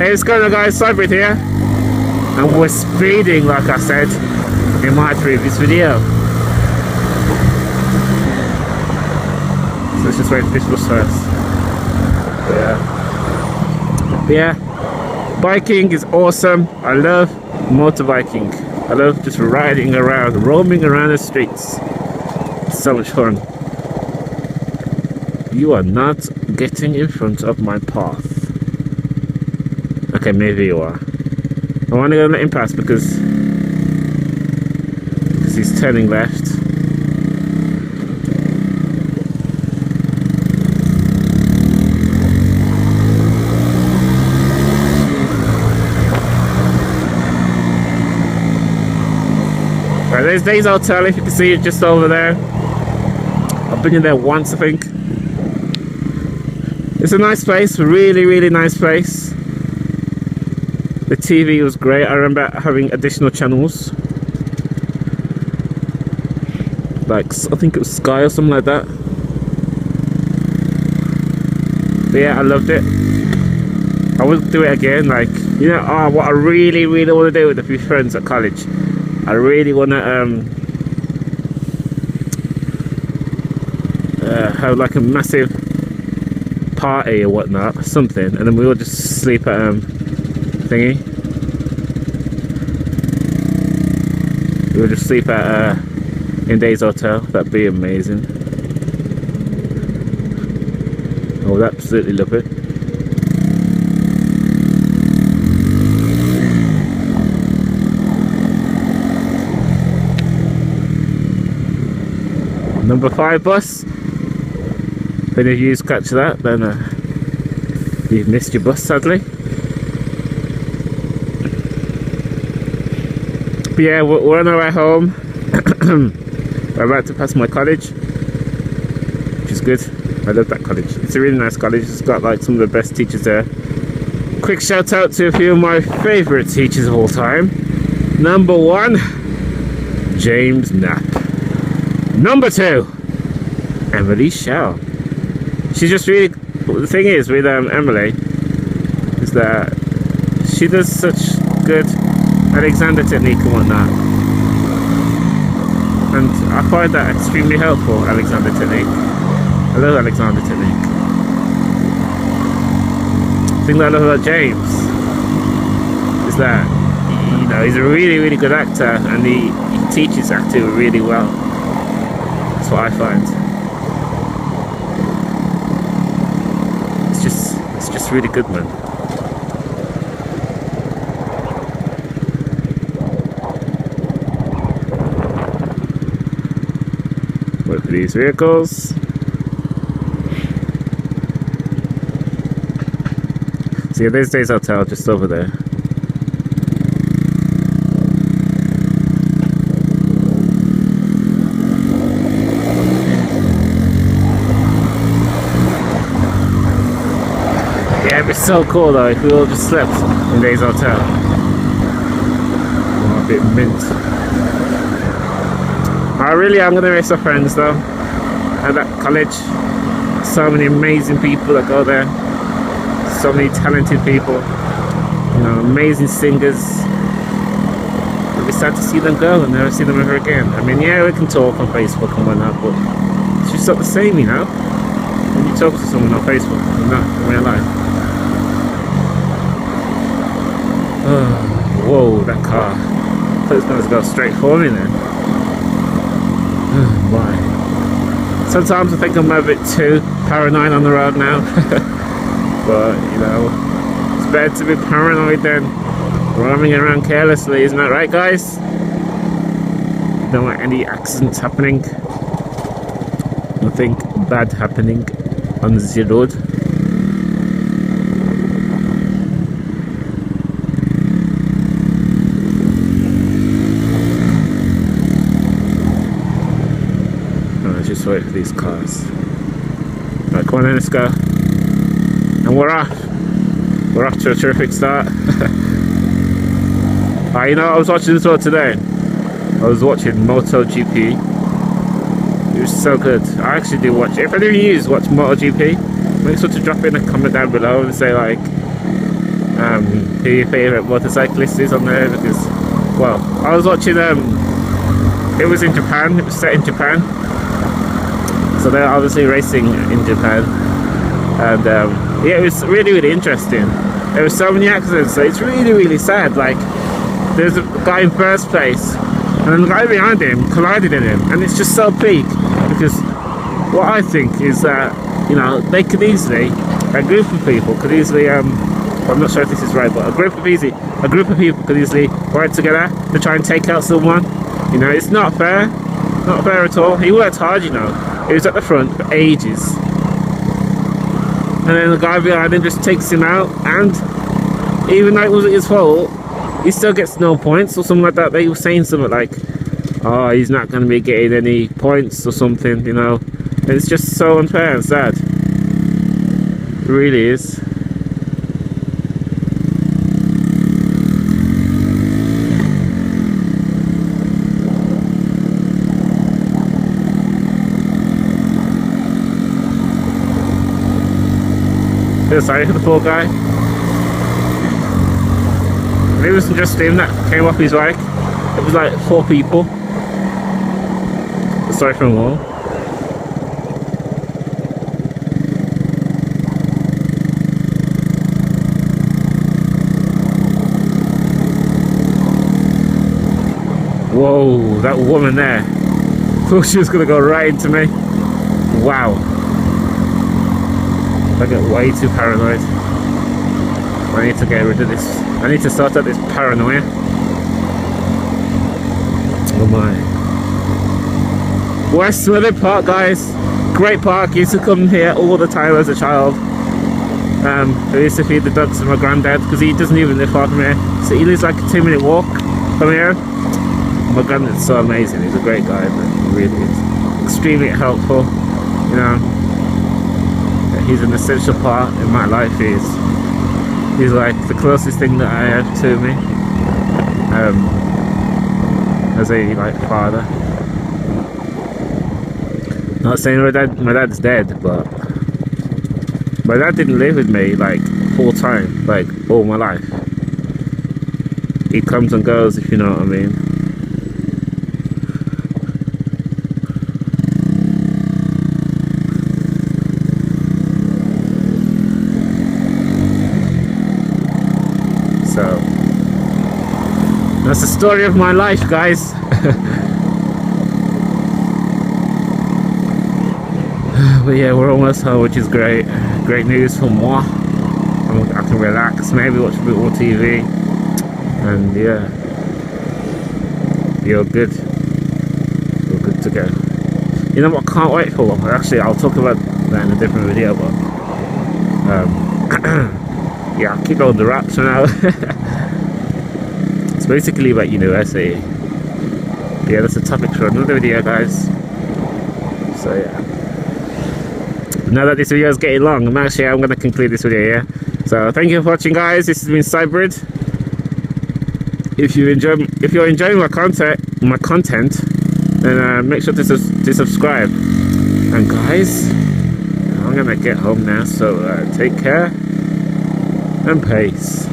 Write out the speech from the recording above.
Hey, what's going on, guys? Cybrid here, and we're speeding like I said in my previous video. So let's just wait for this bus first. But yeah, biking is awesome. I love motorbiking. I love just riding around, roaming around the streets. It's so much fun. You are not getting in front of my path. Okay, maybe you are. I want to go let him pass because he's turning left. Right, there's Days Hotel, if you can see it just over there. I've been in there once, I think. It's a nice place, really, really nice place. The TV was great. I remember having additional channels, like I think it was Sky or something like that. But yeah, I loved it. I would do it again. Like, you know, what I really, really want to do with a few friends at college. I really want to have like a massive party or whatnot, something, and then we all just sleep at thingy. We would just sleep at in Days Hotel. That'd be amazing. I would absolutely love it. Number 5 bus. If any of you catch that, then you've missed your bus, sadly. But yeah, we're on our way home. We're about to pass my college, which is good. I love that college. It's a really nice college. It's got like some of the best teachers there. Quick shout out to a few of my favourite teachers of all time. Number 1, James Knapp. Number 2, Emily Shaw. She's just really, the thing is with Emily is that she does such good Alexander technique and whatnot, and I find that extremely helpful. Alexander technique, I love Alexander technique. The thing that I love about James is that, you know, he's a really, really good actor, and he teaches acting really well. That's what I find. It's just really good, man. Wait for these vehicles. So yeah, there's Days Hotel just over there. Yeah, it'd be so cool though if we all just slept in Days Hotel. Oh, a bit mint. I really am going to miss our friends though at that college. So many amazing people that go there. So many talented people. You know, amazing singers. It'll be sad to see them go and never see them ever again. I mean, yeah, we can talk on Facebook and whatnot, but it's just not the same, you know? When you talk to someone on Facebook and not in real life. Oh, whoa, that car. I thought it was going to go straight for me then. Oh my. Sometimes I think I'm a bit too paranoid on the road now. But, you know, it's better to be paranoid than roaming around carelessly, isn't that right, guys? Don't want any accidents happening. Nothing bad happening on the road. Just wait for these cars. Right, come on then, let's go. And we're off. We're off to a terrific start. You know, I was watching this one today. I was watching MotoGP. It was so good. I actually do watch it. If any of you watch MotoGP, make sure to drop in a comment down below and say like who your favourite motorcyclist is on there, because, well, I was watching, it was in Japan, it was set in Japan, so they're obviously racing in Japan, and yeah, it was really, really interesting. There were so many accidents, so it's really, really sad. Like, there's a guy in first place, and then the guy behind him collided in him, and it's just so peak, because what I think is that, you know, they could easily, a group of people could easily, I'm not sure if this is right, but a group of people could easily work together to try and take out someone. You know, it's not fair at all. He worked hard, you know, he was at the front for ages, and then the guy behind him just takes him out, and even though it wasn't his fault, he still gets no points or something like that. They were saying something like, oh, he's not going to be getting any points or something, you know. And it's just so unfair and sad. It really is. Feel sorry for the poor guy. It wasn't just him that came off his bike. It was like 4 people. Sorry for them all. Whoa, that woman there. Thought she was gonna go right into me. Wow. I get way too paranoid. I need to get rid of this. I need to sort out this paranoia. Oh my. West Smithwick Park, guys. Great park. Used to come here all the time as a child. I used to feed the dogs to my granddad, because he doesn't even live far from here. So he lives like a 2-minute walk from here. My granddad's so amazing. He's a great guy, but he really is extremely helpful. You know, he's an essential part in my life. He's like the closest thing that I have to me, as a like father. Not saying my dad's dead, but my dad didn't live with me like full time, like all my life. He comes and goes, if you know what I mean. So that's the story of my life, guys. But yeah, we're almost home, which is great. Great news for moi. I can relax, maybe watch a bit more TV, and yeah, you're good. You're good to go. You know what I can't wait for? Actually, I'll talk about that in a different video, but yeah, I'll keep on the wraps for now. It's basically about university. Yeah, that's a topic for another video, guys. So yeah. Now that this video is getting long, I'm going to conclude this video here. So thank you for watching, guys. This has been Cybrid. If you're enjoying my content, then make sure to subscribe. And guys, I'm gonna get home now. So take care and peace.